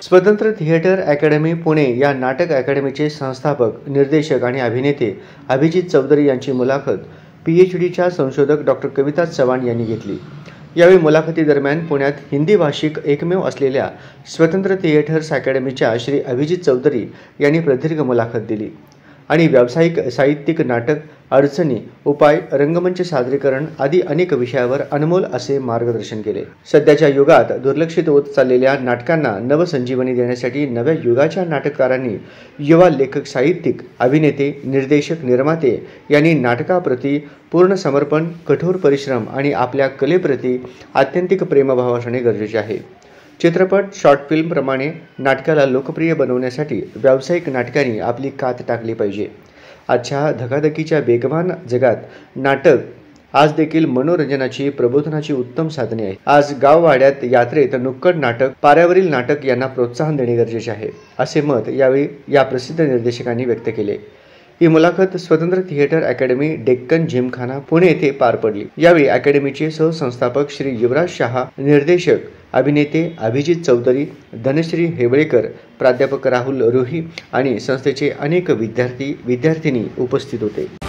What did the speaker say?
स्वतंत्र theatre academy Pune या नाटक अकॅडमीचे संस्थापक, निर्देशक आणि अभिनेते अभिजित चौधरी यांची मुलाखत PhDच्या संशोधक डॉ. कविता चव्हाण यांनी घेतली। यावेळी मुलाखतीदरम्यान पुण्यात हिंदी भाषिक एकमेव असलेल्या स्वतंत्र थिएटर्स अकॅडमीच्या श्री अभिजित चौधरी यांनी प्रदीर्घ मुलाखत दिली आणि व्यावसायिक, साहित्यिक, नाटक, अडचणी, उपाय, रंगमंच सादरीकरण आदी अनेक विषयावर अनमोल असे मार्गदर्शन केले। सध्याच्या युगात दुर्लक्षित होत चाललेल्या नाटकांना नवसंजीवनी देण्यासाठी नव्या युगाच्या नाटककारांनी, युवा लेखक, साहित्यिक, अभिनेते, निर्देशक, निर्माते यांनी नाटकाप्रती पूर्ण समर्पण, कठोर परिश्रम आणि आपल्या कलेप्रती आत्यंतिक प्रेमभाव असणे गरजेचे आहे। चित्रपट, शॉर्ट फिल्म प्रमाणे नाटकाला लोकप्रिय बनवण्यासाठी व्यावसायिक नाटकांनी आपली कात टाकली पाहिजे। आजच्या धकाधकीच्या वेगवान जगात नाटक आज देखील मनोरंजनाची, प्रबोधनाची उत्तम साधने आहे। आज गाववाड्यात, यात्रेत नुक्कड नाटक, पाऱ्यावरील नाटक यांना प्रोत्साहन देणे गरजेचे आहे, असे मत यावेळी या प्रसिद्ध निर्देशकांनी व्यक्त केले। ही मुलाखत स्वतंत्र थिएटर अकॅडमी, डेक्कन जिमखाना, पुणे येथे पार पडली। यावेळी अकॅडमीचे सहसंस्थापक श्री युवराज शहा, निर्देशक, अभिनेते अभिजित चौधरी, धनश्री हेबळेकर, प्राध्यापक राहुल रुही आणि संस्थेचे अनेक विद्यार्थी, विद्यार्थिनी उपस्थित होते।